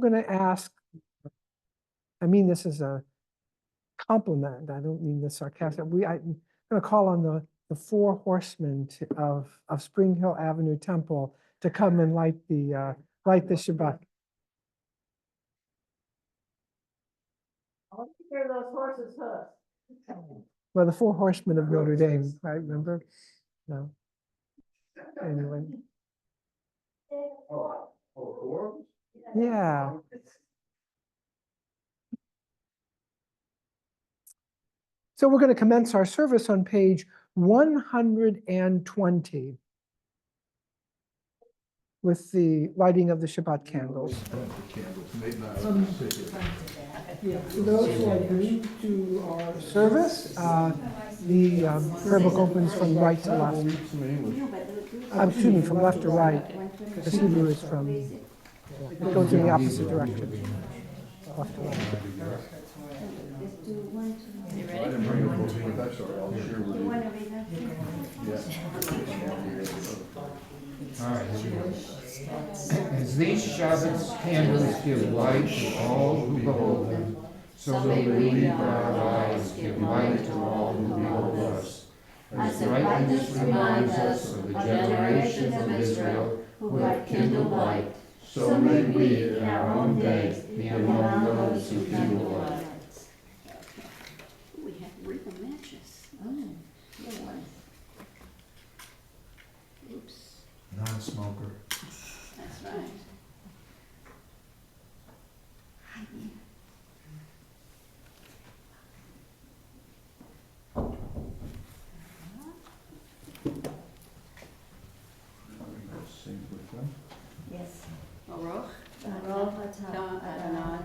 going to ask, I mean this as a compliment, I don't mean this sarcastic. I'm going to call on the four horsemen of Spring Hill Avenue Temple to come and light the Shabbat. I'll take care of those horses' hooves. Well, the four horsemen of Notre Dame, right? Remember? No. Anyway. Yeah. So we're going to commence our service on page 120 with the lighting of the Shabbat candles. For those who are new to our service, the prayer book opens from right to left. Excuse me, from left to right. Because Hebrew is from, it goes in the opposite direction. Left to right. You ready? I didn't bring a book with that, sorry, I'll share with you. All right, here we go. As these Shabbat's candles give light to all who behold them, so may we with our lives give light to all who behold us. As the brightness reminds us of the generations of Israel who have kindled light, so may we in our own day be among those who kindle light. We have real matches. Oh, good one. Oops, Non-smoker. that's right. Sing with them. Yes. Baruch Baruch atah Adonai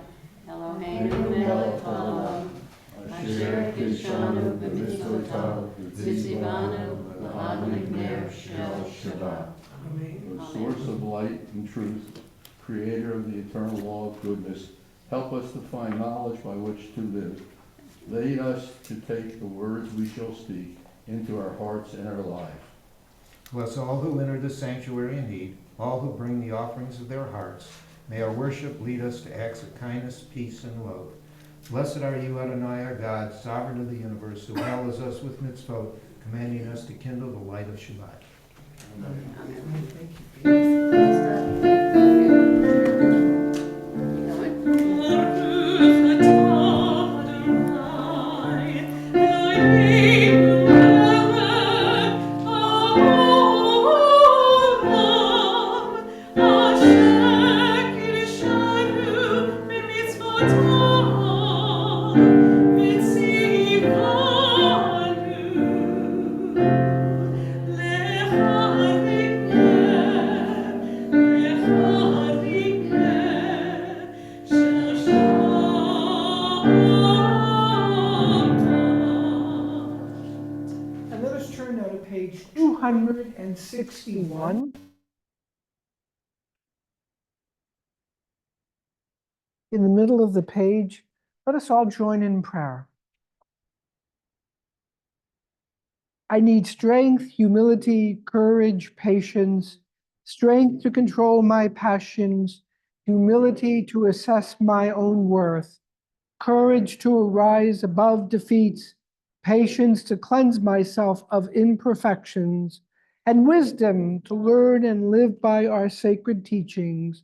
Eloheinu Eloheinu melech haolam asher kidshanu b'mitzvotav v'tzivanu l'adlik ner shel Shabbat. The source of light and truth, creator of the eternal law of goodness, help us to find knowledge by which to live. Lead us to take the words we shall speak into our hearts and our lives. Bless all who enter the sanctuary in need, all who bring the offerings of their hearts. May our worship lead us to acts of kindness, peace, and love. Blessed are you, Adonai, our God, sovereign of the universe, who hallows us with mitzvot, commanding us to kindle the light of Shabbat. And let us turn now to page 261. In the middle of the page, let us all join in prayer. I need strength, humility, courage, patience, strength to control my passions, humility to assess my own worth, courage to arise above defeats, patience to cleanse myself of imperfections, and wisdom to learn and live by our sacred teachings.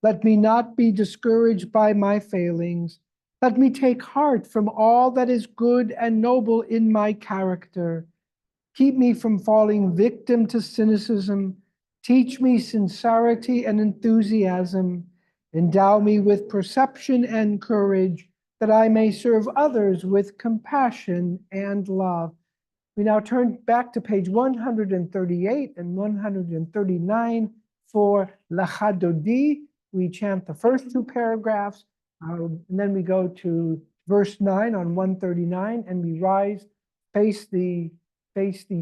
Let me not be discouraged by my failings. Let me take heart from all that is good and noble in my character. Keep me from falling victim to cynicism. Teach me sincerity and enthusiasm. Endow me with perception and courage, that I may serve others with compassion and love. We now turn back to page 138 and 139 for Lecha Dodi. We chant the first two paragraphs, and then we go to verse 9 on 139, and we rise, face the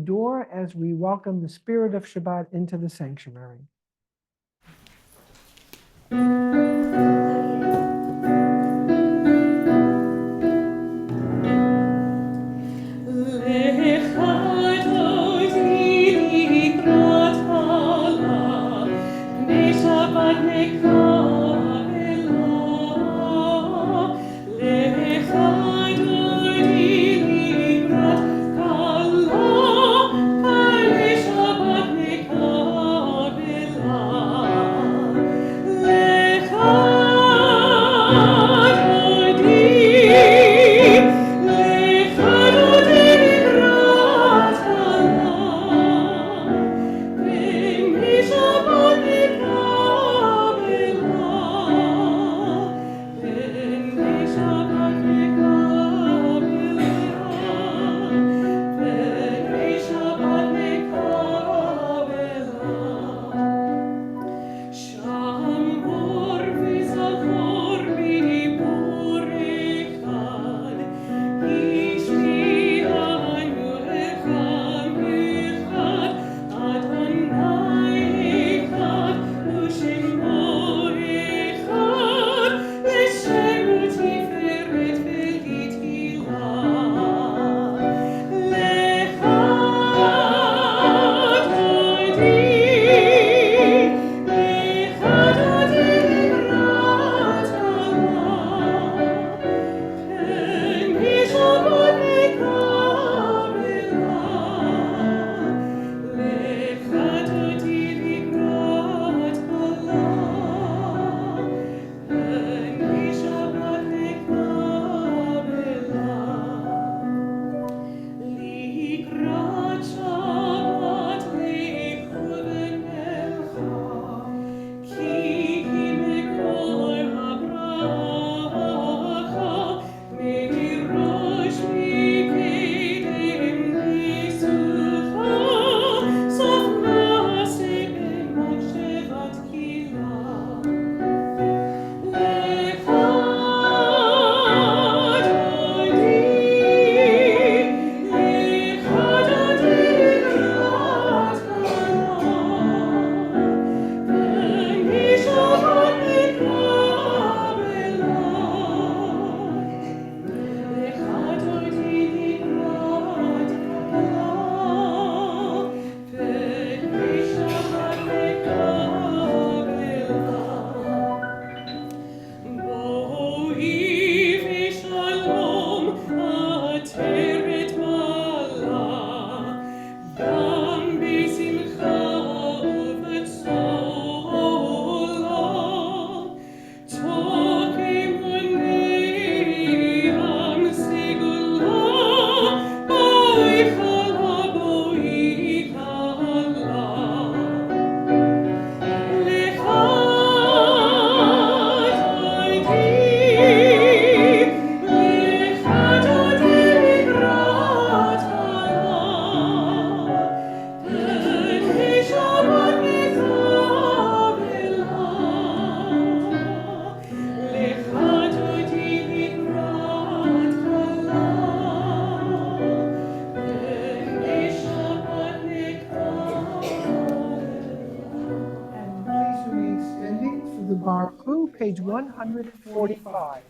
door as we welcome the spirit of Shabbat into the sanctuary. Shabbat the Baruch, page 145.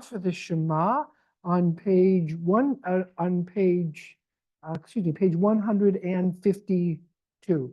now for the Shema on page page 152.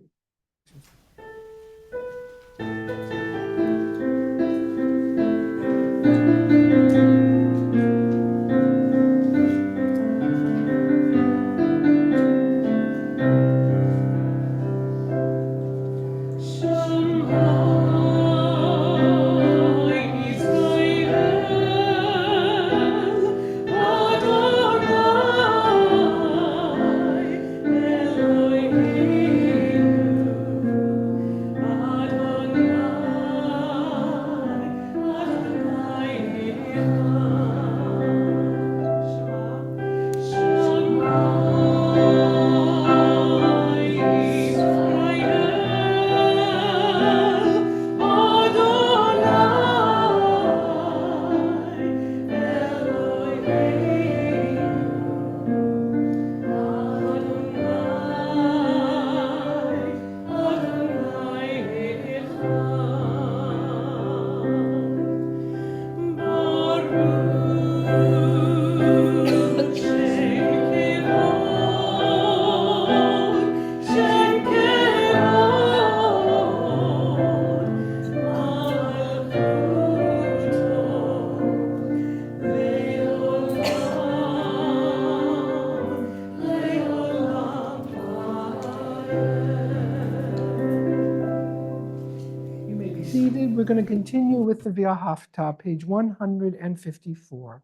We're going to continue with the V'ahavta, page 154.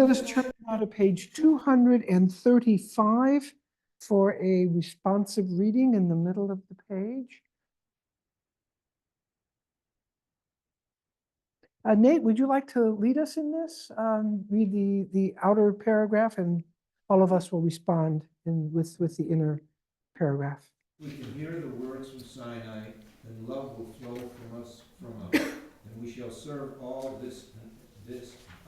Let us turn now to page 235 for a responsive reading in the middle of the page. Nate, would you like to lead us in this? Read the outer paragraph, and all of us will respond with the inner paragraph. We can hear the words from Sinai, and love will flow from us, and we shall serve all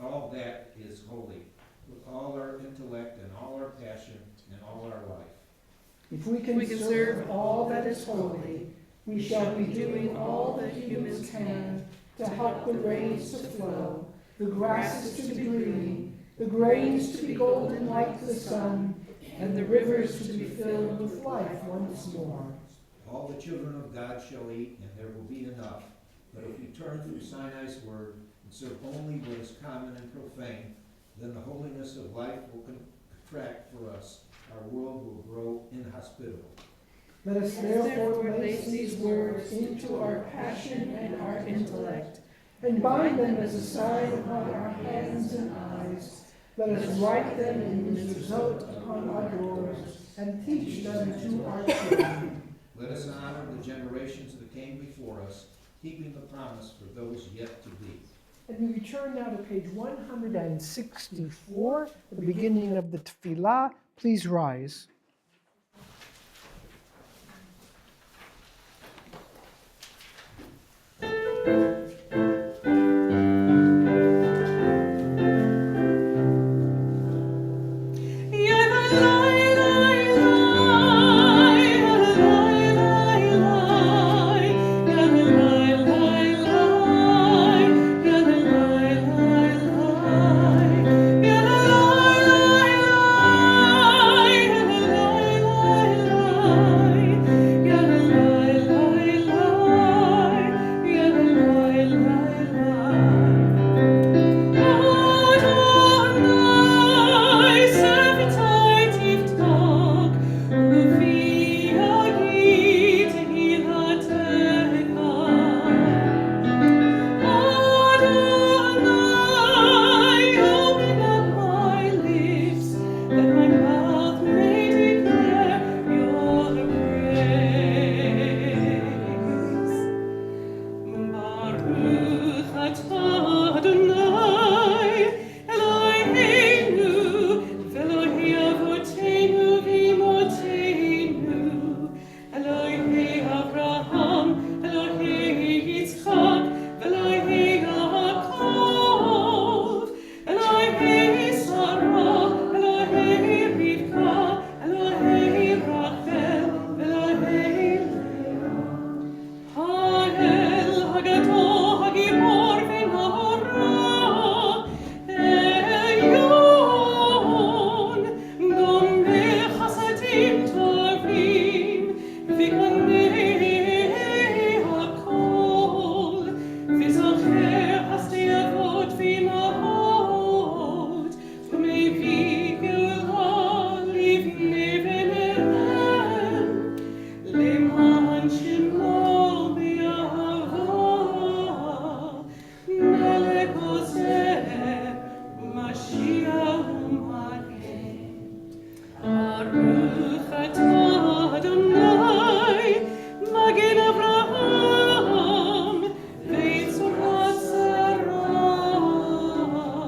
all that is holy, with all our intellect and all our passion and all our life. If we can serve all that is holy, we shall be doing all that humans can to help the rains to flow, the grasses to be green, the grains to be golden like the sun, and the rivers to be filled with life once more. All the children of God shall eat, and there will be enough. But if we turn from Sinai's word and serve only what is common and profane, then the holiness of life will contract for us. Our world will grow inhospitable. Let us therefore place these words into our passion and our intellect, and bind them as a sign upon our hands and eyes. Let us write them in mezuzot upon our doors, and teach them to our children. Let us honor the generations that came before us, keeping the promise for those yet to be. we return now to page 164, the beginning of the tefillah. Please rise.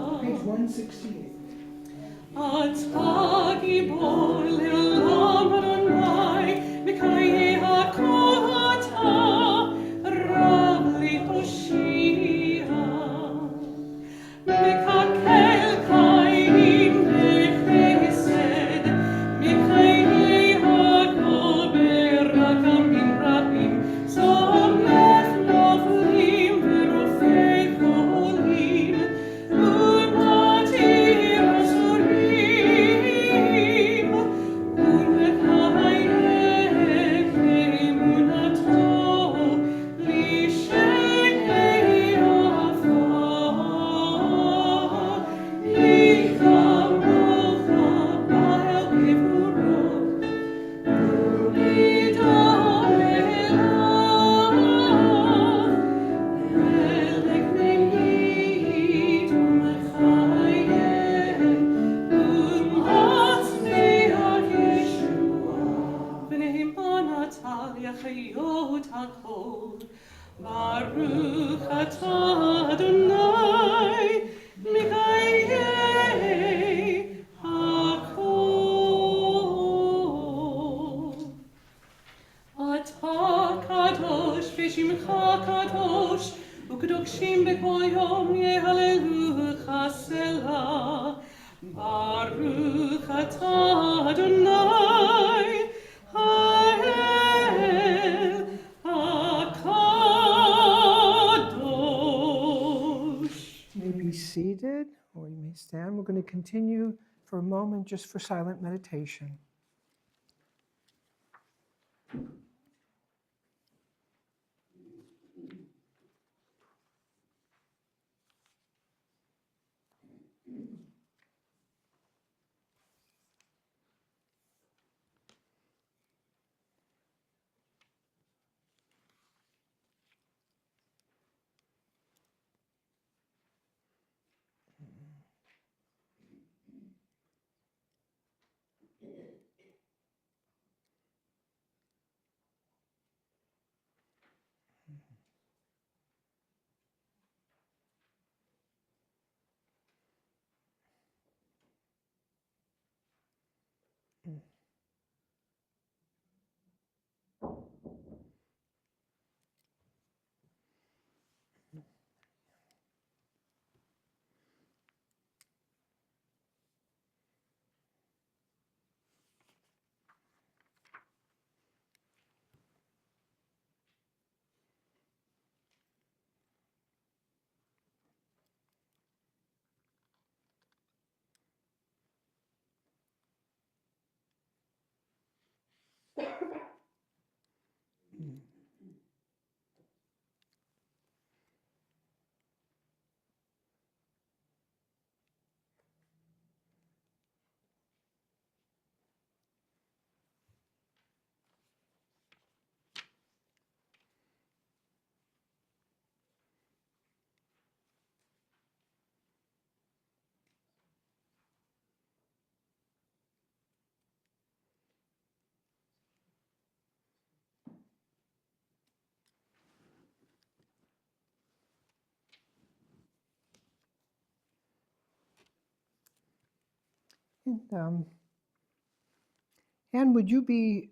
Page 168. Baruch atah Adonai, Mikayeh hakol. Atah kadosh v'shimcha kadosh, u'kedokshim b'kol yom yehallelucha selah. Baruch atah Adonai, Ha'el HaKadosh. You may be seated or you may stand. We're going to continue for a moment just for silent meditation. Anne, would you be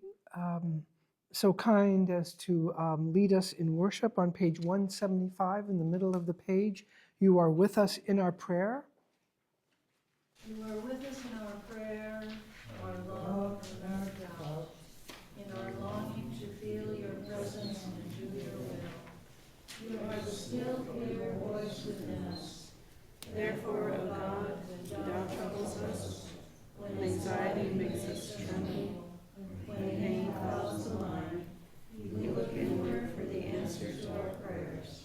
so kind as to lead us in worship on page 175 in the middle of the page? You are with us in our prayer. You are with us in our prayer, our love, and our doubt, in our longing to feel your presence and do your will. You are the still clear voice within us. Therefore, O God, when doubt troubles us, when anxiety makes us tremble, when pain clouds the mind, we look inward for the answer to our prayers.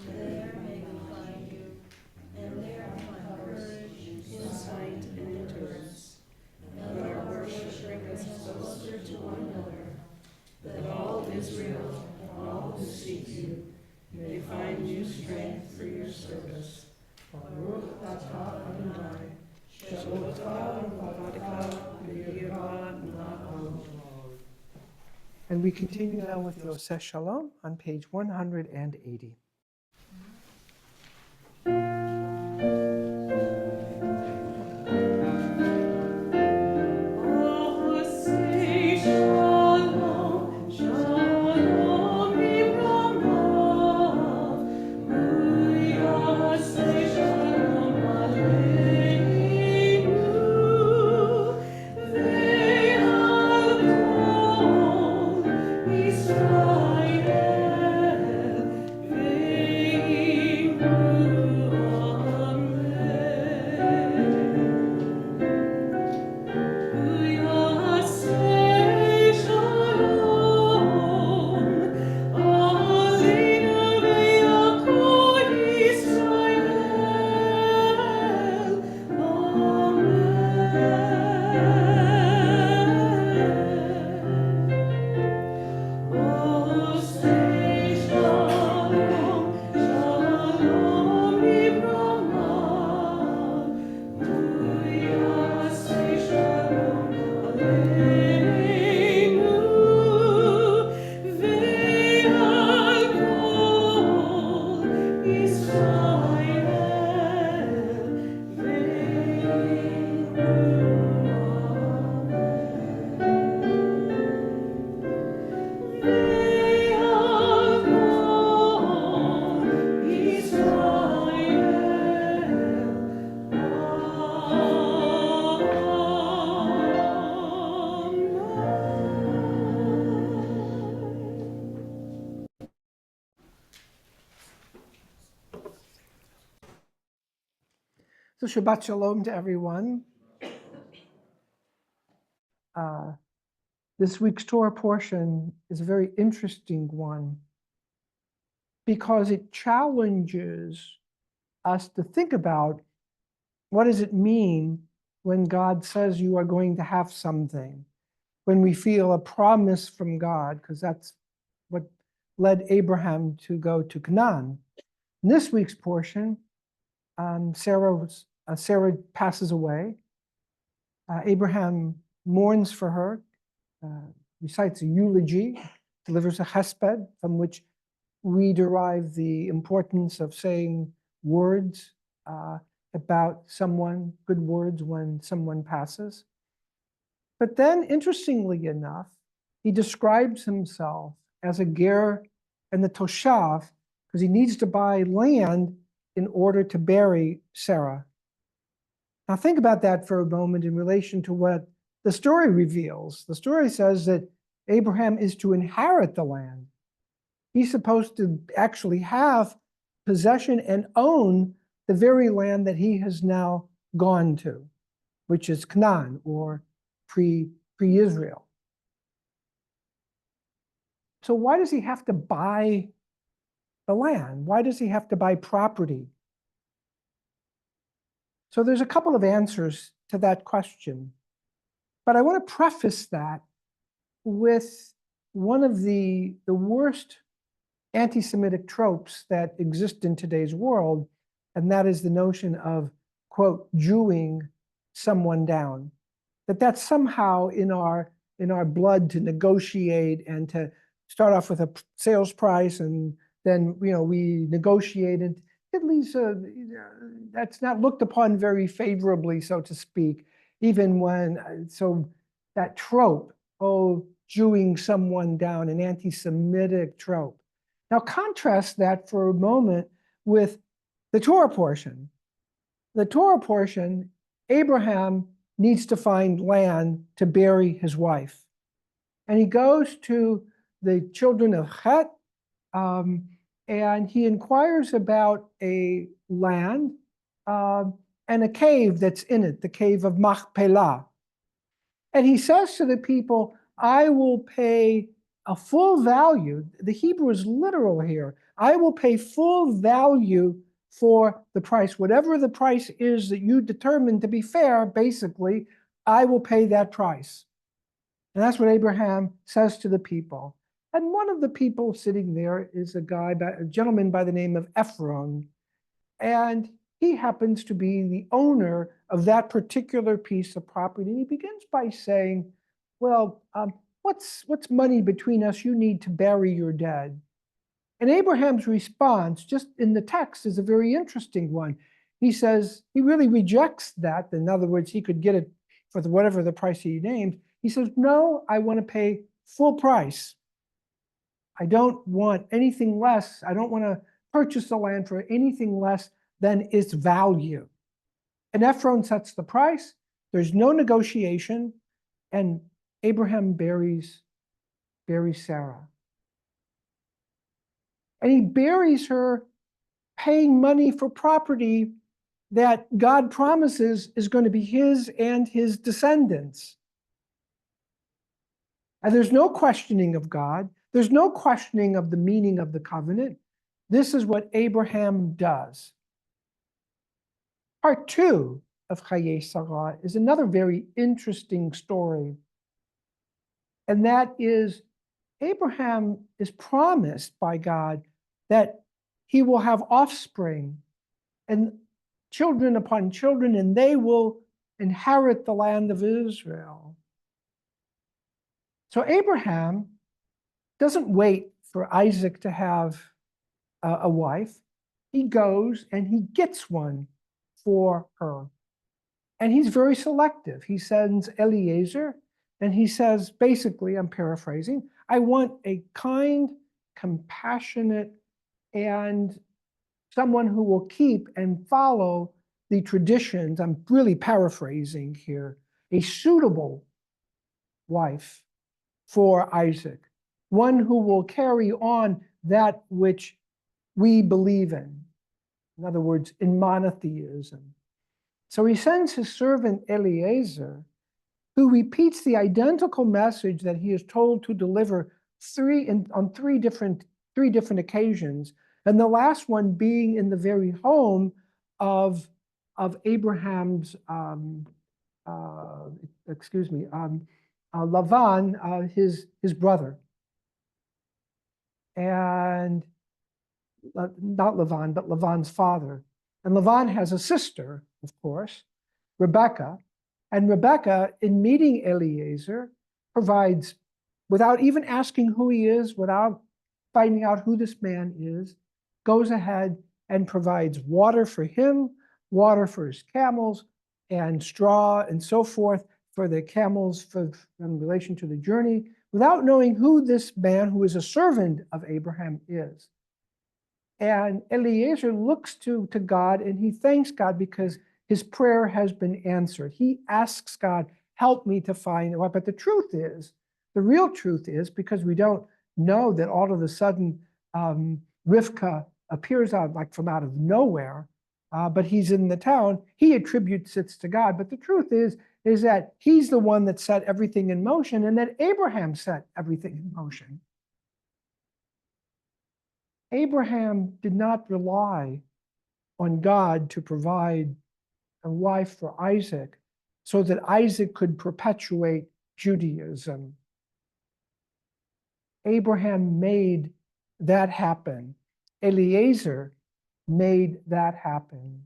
And there may we find you, and there find courage, insight, and endurance. And let our worship bring us closer to one another, that all Israel and all who seek you may find new strength for your service. Baruch atah Adonai, Shabbat And we continue now with Yosef Shalom on page 180. So Shabbat Shalom to everyone. This week's Torah portion is a very interesting one because it challenges us to think about what does it mean when God says you are going to have something, when we feel a promise from God, because that's what led Abraham to go to Canaan. In this week's portion, Sarah passes away. Abraham mourns for her, recites a eulogy, delivers a chesped, from which we derive the importance of saying words about someone, good words when someone passes. But then, interestingly enough, he describes himself as a ger and the toshav, because he needs to buy land in order to bury Sarah. Now think about that for a moment in relation to what the story reveals. The story says that Abraham is to inherit the land. He's supposed to actually have possession and own the very land that he has now gone to, which is Canaan, or pre-Israel. So why does he have to buy the land? Why does he have to buy property? So there's a couple of answers to that question. But I want to preface that with one of the worst anti-Semitic tropes that exist in today's world, and that is the notion of, quote, Jewing someone down. That's somehow in our blood to negotiate and to start off with a sales price, and then we negotiate, and at least that's not looked upon very favorably, so to speak, even when, so that trope, oh, Jewing someone down, an anti-Semitic trope. Now contrast that for a moment with the Torah portion. The Torah portion, Abraham needs to find land to bury his wife. And he goes to the children of Het, and he inquires about a land and a cave that's in it, the cave of Machpelah. And he says to the people, I will pay a full value. The Hebrew is literal here. I will pay full value for the price. Whatever the price is that you determine to be fair, basically, I will pay that price. And that's what Abraham says to the people. And one of the people sitting there is a gentleman by the name of Ephron. And he happens to be the owner of that particular piece of property. And he begins by saying, well, what's money between us? You need to bury your dead. And Abraham's response, just in the text, is a very interesting one. He says, he really rejects that. In other words, he could get it for whatever the price he named. He says, no, I want to pay full price. I don't want anything less. I don't want to purchase the land for anything less than its value. And Ephron sets the price. There's no negotiation. And Abraham buries Sarah. And he buries her paying money for property that God promises is going to be his and his descendants. And there's no questioning of God. There's no questioning of the meaning of the covenant. This is what Abraham does. Part 2 of Chayei Sarah is another very interesting story. And that is, Abraham is promised by God that he will have offspring and children upon children, and they will inherit the land of Israel. So Abraham doesn't wait for Isaac to have a wife. He goes and he gets one for her. And he's very selective. He sends Eliezer, and he says, basically, I'm paraphrasing, I want a kind, compassionate, and someone who will keep and follow the traditions. I'm really paraphrasing here. A suitable wife for Isaac, one who will carry on that which we believe in. In other words, in monotheism. So he sends his servant Eliezer, who repeats the identical message that he is told to deliver on three different occasions, and the last one being in the very home of Abraham's Lavan, his brother, and not Lavan, but Lavan's father. And Lavan has a sister, of course, Rebecca. And Rebecca, in meeting Eliezer, provides, without even asking who he is, without finding out who this man is, goes ahead and provides water for him, water for his camels, and straw and so forth for the camels in relation to the journey, without knowing who this man, who is a servant of Abraham, is. And Eliezer looks to God, and he thanks God because his prayer has been answered. He asks God, help me to find out. But the truth is, the real truth is, because we don't know that all of a sudden Rivka appears out from out of nowhere, but he's in the town, he attributes it to God. But the truth is that he's the one that set everything in motion, and that Abraham set everything in motion. Abraham did not rely on God to provide a wife for Isaac so that Isaac could perpetuate Judaism. Abraham made that happen. Eliezer made that happen.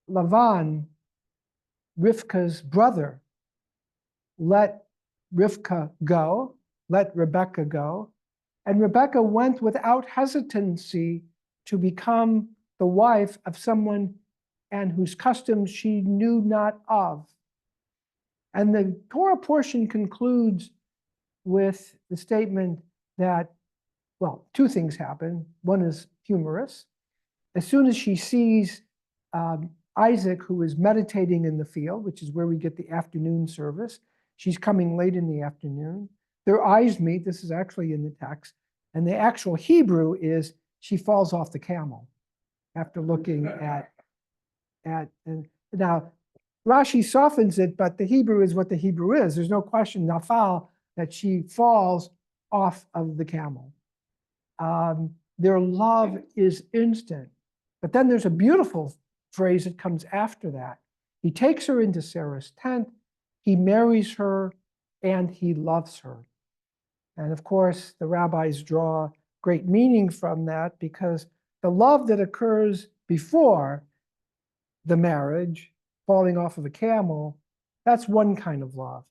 Lavan, Rivka's brother, let Rivka go, let Rebecca go, and Rebecca went without hesitancy to become the wife of someone and whose customs she knew not of. And the Torah portion concludes with the statement that, well, two things happen. One is humorous. As soon as she sees Isaac, who is meditating in the field, which is where we get the afternoon service, she's coming late in the afternoon. Their eyes meet. This is actually in the text. And the actual Hebrew is she falls off the camel after looking and now Rashi softens it, but the Hebrew is what the Hebrew is. There's no question, nafal, that she falls off of the camel. Their love is instant. But then there's a beautiful phrase that comes after that. He takes her into Sarah's tent, he marries her, and he loves her. And of course, the rabbis draw great meaning from that because the love that occurs before the marriage, falling off of a camel, that's one kind of love.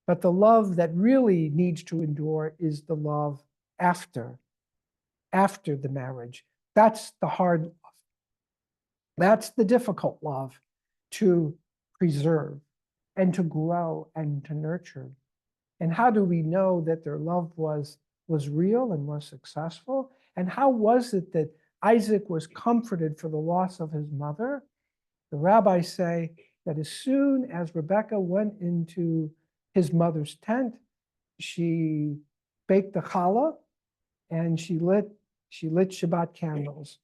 But the love that really needs to endure is the love after the marriage. That's the hard love. That's the difficult love to preserve and to grow and to nurture. And how do we know that their love was real and was successful? And how was it that Isaac was comforted for the loss of his mother? The rabbis say that as soon as Rebekah went into his mother's tent, she baked the challah and she lit Shabbat candles.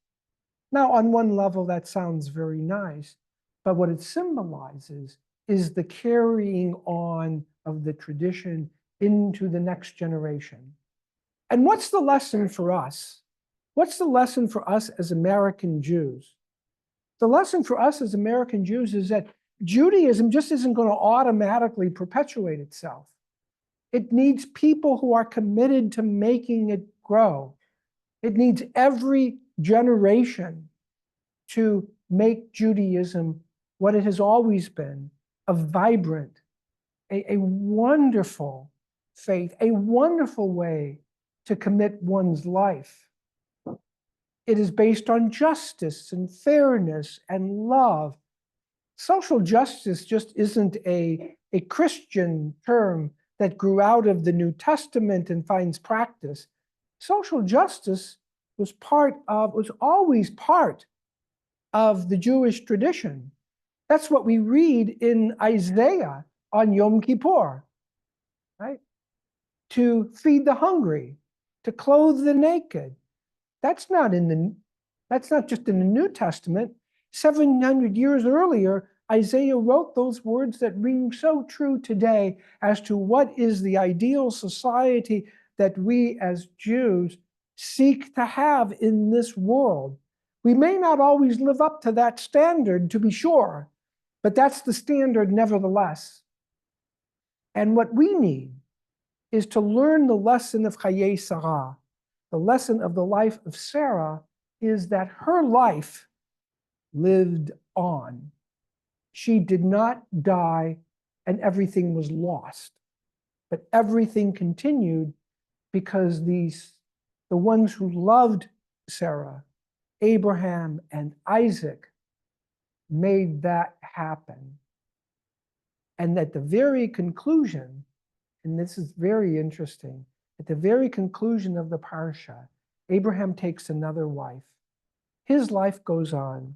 Now, on one level, that sounds very nice, but what it symbolizes is the carrying on of the tradition into the next generation. And what's the lesson for us? What's the lesson for us as American Jews? The lesson for us as American Jews is that Judaism just isn't going to automatically perpetuate itself. It needs people who are committed to making it grow. It needs every generation to make Judaism what it has always been, a vibrant, a wonderful faith, a wonderful way to commit one's life. It is based on justice and fairness and love. Social justice just isn't a Christian term that grew out of the New Testament and finds practice. Social justice was always part of the Jewish tradition. That's what we read in Isaiah on Yom Kippur, right? To feed the hungry, to clothe the naked. That's not just in the New Testament. 700 years earlier, Isaiah wrote those words that ring so true today as to what is the ideal society that we as Jews seek to have in this world. We may not always live up to that standard, to be sure, but that's the standard nevertheless. And what we need is to learn the lesson of Chayei Sarah. The lesson of the life of Sarah is that her life lived on. She did not die and everything was lost, but everything continued because the ones who loved Sarah, Abraham and Isaac, made that happen. And at the very conclusion, and this is very interesting, at the very conclusion of the parsha, Abraham takes another wife. His life goes on.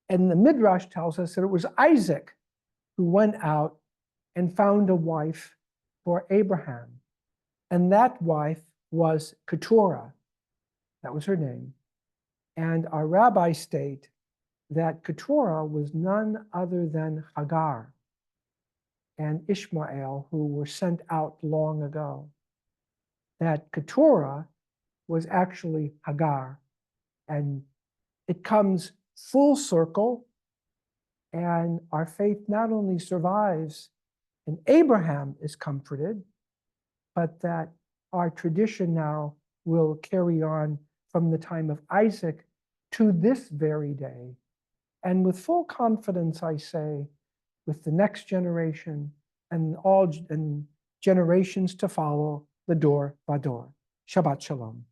And the Midrash tells us that it was Isaac who went out and found a wife for Abraham. And that wife was Keturah. That was her name. And our rabbis state that Keturah was none other than Hagar and Ishmael, who were sent out long ago. That Keturah was actually Hagar. And it comes full circle, and our faith not only survives and Abraham is comforted, but that our tradition now will carry on from the time of Isaac to this very day. And with full confidence, I say, with the next generation and generations to follow, the Dor Vador. Shabbat Shalom.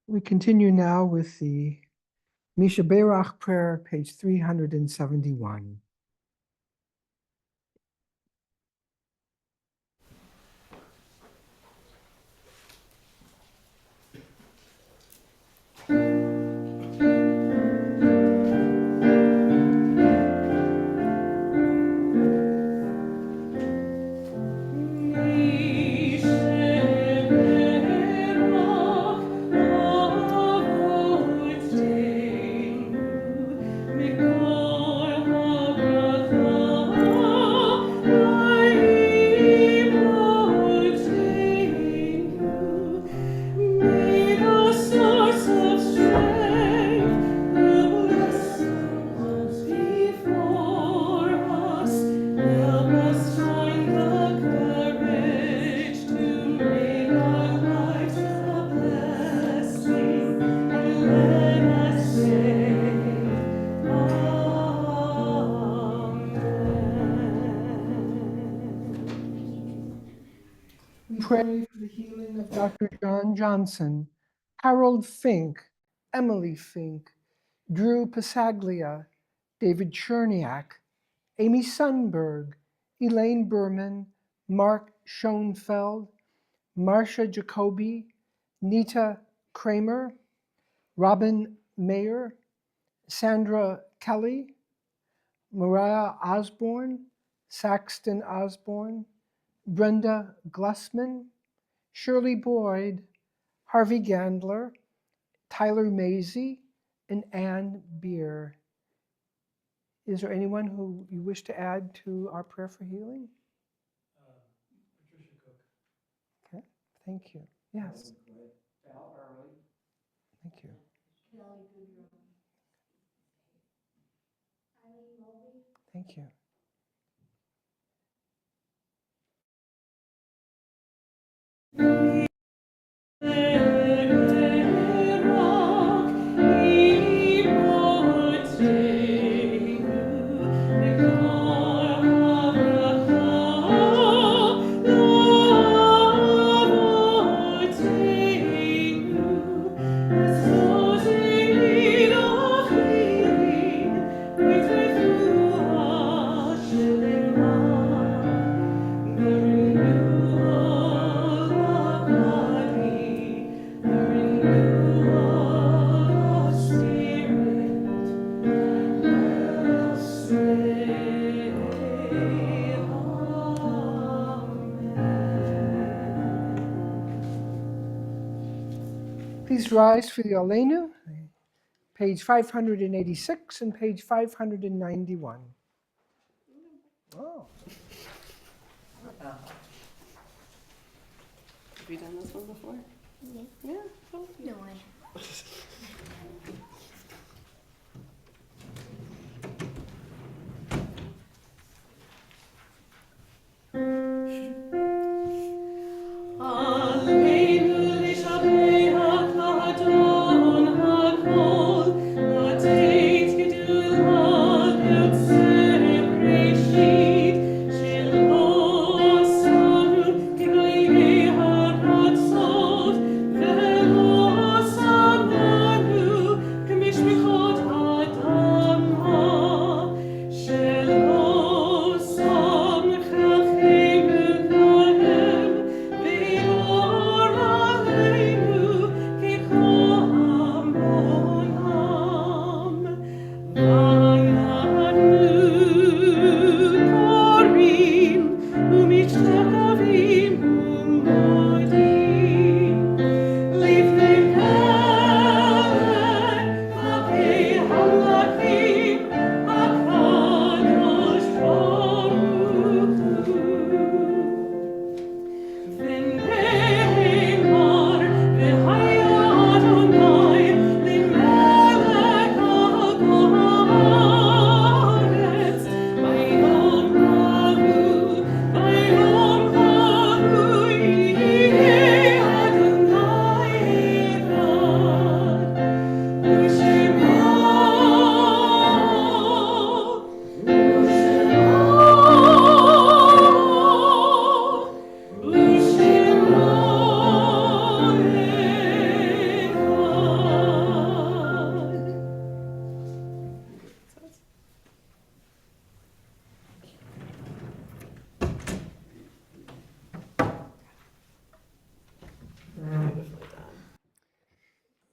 We continue now with the Misha Berach prayer, page 371. Pray for the healing of Dr. John Johnson, Harold Fink, Emily Fink, Drew Pasaglia, David Cherniak, Amy Sundberg, Elaine Berman, Mark Schoenfeld, Marcia Jacoby, Nita Kramer, Robin Mayer, Sandra Kelly, Mariah Osborne, Saxton Osborne, Brenda Glussman, Shirley Boyd, Harvey Gandler, Tyler Mazie, and Ann Beer. Is there anyone who you wish to add to our prayer for healing? Patricia Cook. Okay, thank you. Yes, Al Early. thank you. Thank you. Please rise for the Alenu, page 586 and page 591. Oh. Have you done this one before? No. Yeah. Cool. No, I haven't.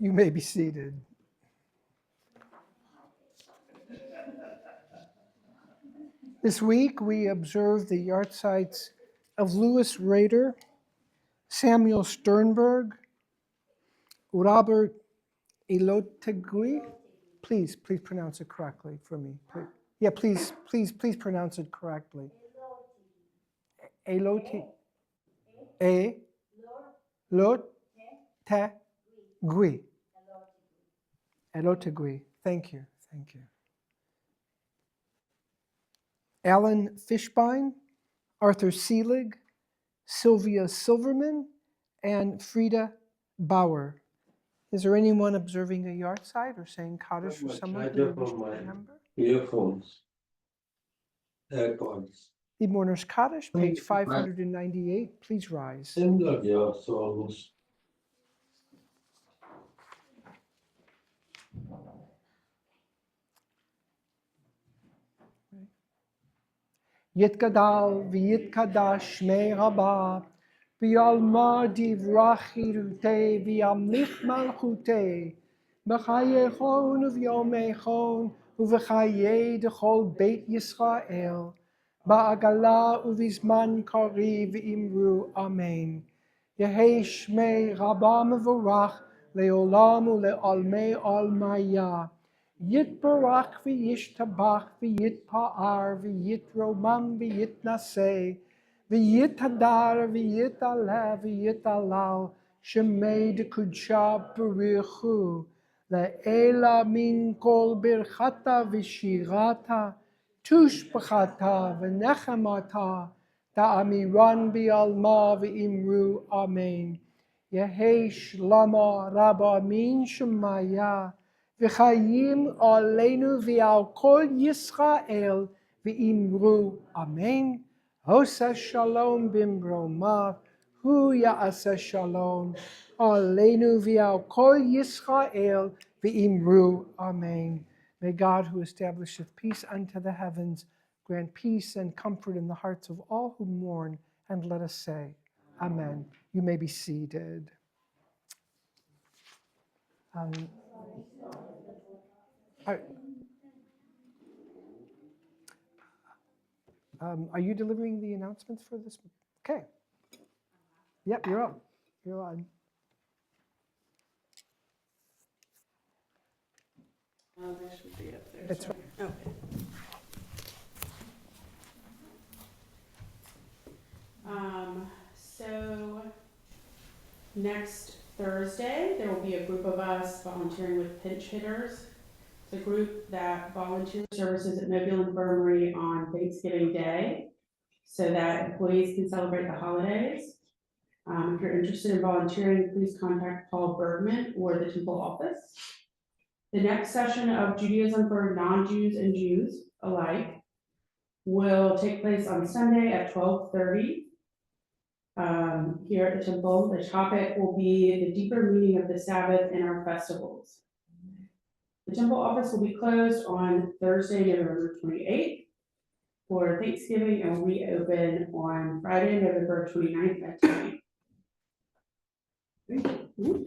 You may be seated. This week, we observe the yahrzeits of Louis Rader, Samuel Sternberg, Robert Elotegui. Please pronounce it correctly for me. Yeah, please pronounce it correctly. Elotegui. Elotegui. Thank you. Alan Fishbein, Arthur Seelig, Sylvia Silverman, and Frida Bauer. Is there anyone observing a yahrzeit or saying Kaddish for someone who they wish to remember? Earphones. AirPods. The Mourner's Kaddish, page 598. Please rise. Similar, yeah, so almost. Yitgadal v'yitkadash shmei Rabba v'yalma divrach chirutei v'yamlich malchutei b'chayechon uv'yomechon uv'chayei d'chol beit Yisrael ba'agala uv'izman kari v'imru amen. Yehei shmei Rabba mevorach le'olam u'le'almei almaya. Yitbarach v'yishtabach v'yitpa'ar v'yitromam v'yitnaseh v'yithadar v'yitala v'yitalal shemei d'kudsha b'richu le'ela min kol birchata v'shirata tushbachata v'nechamata ta'amiran b'alma v'imru amen. Yehei shlama rabba min shemaya V'chayim aleinu v'al kol Yisrael v'imru amen. Hosa shalom bimromav, hu ya'asa shalom aleinu v'al kol Yisrael v'imru amen. May God, who establisheth peace unto the heavens, grant peace and comfort in the hearts of all who mourn, and let us say, Amen. You may be seated. Are you delivering the announcements for this? Okay. Yep, you're up. You're on. Oh, they should be up there. That's sorry. Okay. So next Thursday, there will be a group of us volunteering with Pinch Hitters. It's a group that volunteers services at Mobile Infirmary on Thanksgiving Day so that employees can celebrate the holidays. If you're interested in volunteering, please contact Paul Bergman or the Temple office. The next session of Judaism for non-Jews and Jews alike will take place on Sunday at 12:30 here at the Temple. The topic will be the deeper meaning of the Sabbath and our festivals. The Temple office will be closed on Thursday, November 28th for Thanksgiving and will reopen on Friday, November 29th at 10 a.m.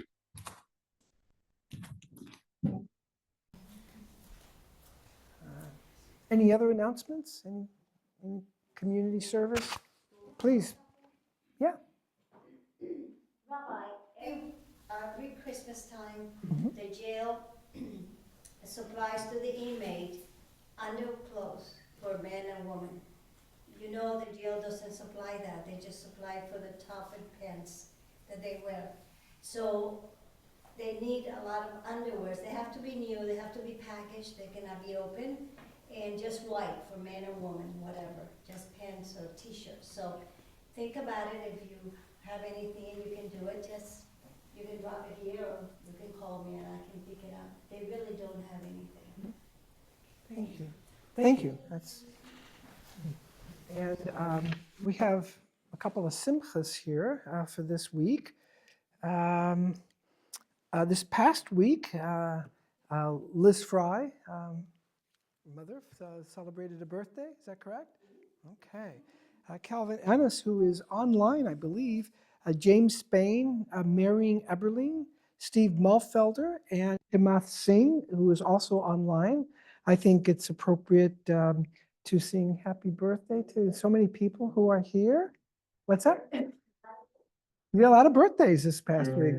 Any other announcements? Any community service? Please. Yeah. Rabbi, every Christmas time, the jail supplies to the inmate underclothes for men and women. You know the jail doesn't supply that, they just supply for the top and pants that they wear. So they need a lot of underwears. They have to be new, they have to be packaged, they cannot be open, and just white for men or women, whatever, just pants or t-shirts. So think about it. If you have anything and you can do it, just, you can drop it here or you can call me and I can pick it up. They really don't have anything. Thank you. Thank you. And we have a couple of simchas here for this week. This past week, Liz Fry, mother, celebrated a birthday. Is that correct? Okay. Calvin Ennis, who is online, I believe. James Spain, marrying Eberling, Steve Mulfelder and Himath Singh, who is also online. I think it's appropriate to sing happy birthday to so many people who are here. What's up? We had a lot of birthdays this past week.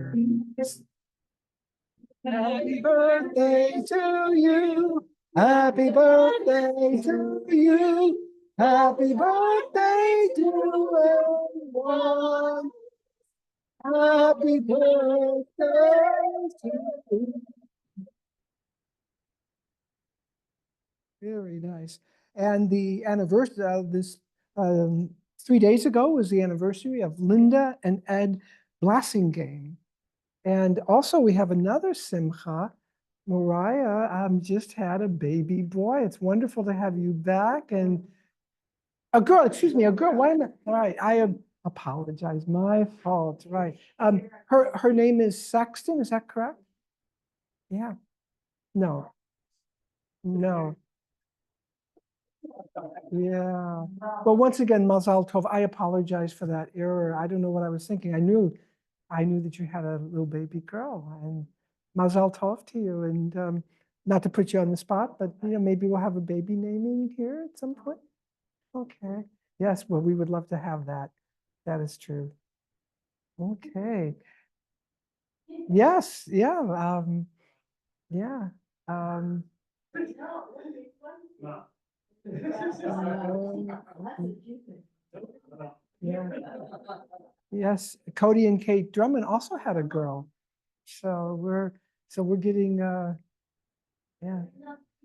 Happy birthday to you. Happy birthday to you. Happy birthday to everyone. Happy birthday to you. Very nice. And the anniversary of this, 3 days ago was the anniversary of Linda and Ed Blassingame. And also we have another simcha. Mariah just had a baby boy. It's wonderful to have you back. And a girl, excuse me, a girl. Why am I? All right, I apologize. My fault. Right. Her name is Sexton. Is that correct? Yeah. No. No. Yeah. Well, once again, Mazal Tov, I apologize for that error. I don't know what I was thinking. I knew that you had a little baby girl, and Mazal Tov to you. And not to put you on the spot, but maybe we'll have a baby naming here at some point. Okay. Yes, well, we would love to have that. That is true. Okay. Yes, yeah, yeah. Yeah. Yes, Cody and Kate Drummond also had a girl. So we're getting yeah,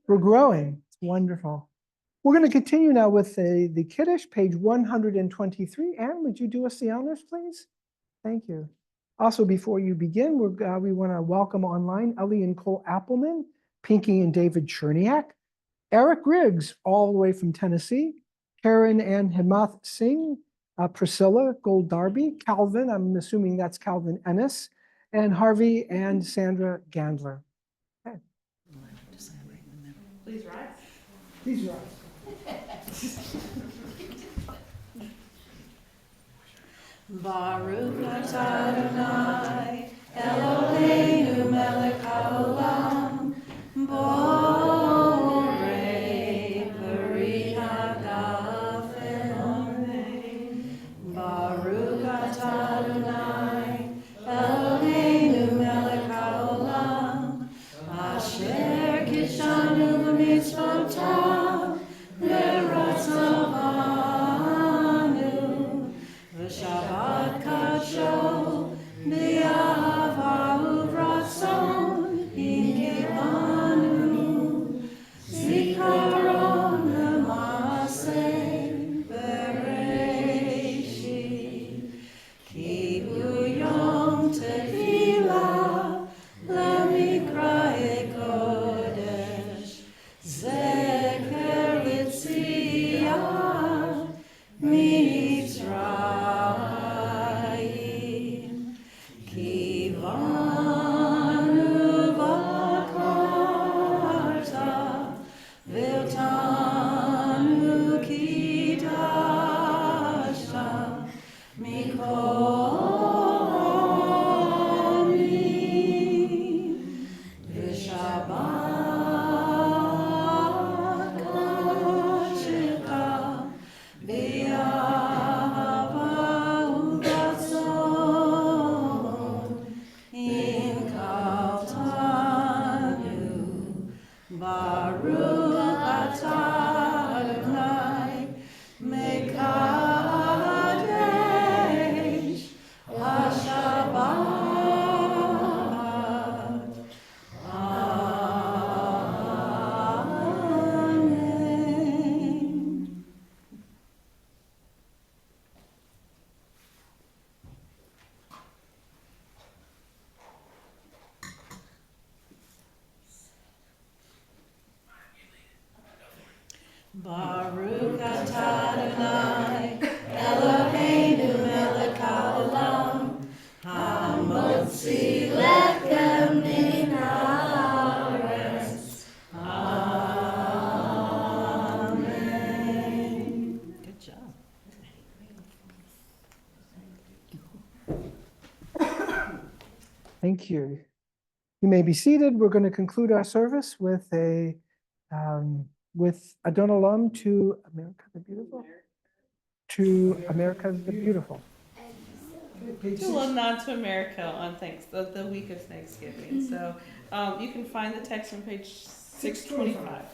we're growing. It's wonderful. We're going to continue now with the Kiddush, page 123. Anne, would you do us the honors, please? Thank you. Also, before you begin, we want to welcome online Ellie and Cole Appleman, Pinky and David Cherniak, Eric Riggs, all the way from Tennessee, Karen and Himath Singh, Priscilla Gold Darby, Calvin, I'm assuming that's Calvin Ennis, and Harvey and Sandra Gandler. Okay. Please rise. Please rise. Baruch atah Adonai, Eloheinu melech haolam, borei peri hagafen. Baruch atah Adonai, Eloheinu melech haolam, asher kishanu b'mitzvotav, v'ratzavanu, v'shabbat kadsho, b'yahava Thank you. You may be seated. We're going to conclude our service with with Adon Olam to America the Beautiful. To America the Beautiful. To a little nod to America on the week of Thanksgiving. So you can find the text on page 625.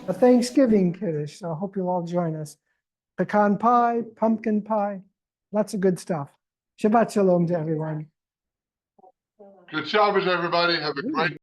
A Thanksgiving Kiddush, so I hope you'll all join us. Pecan pie, pumpkin pie, lots of good stuff. Shabbat Shalom to everyone. Good Shabbos, everybody. Have a great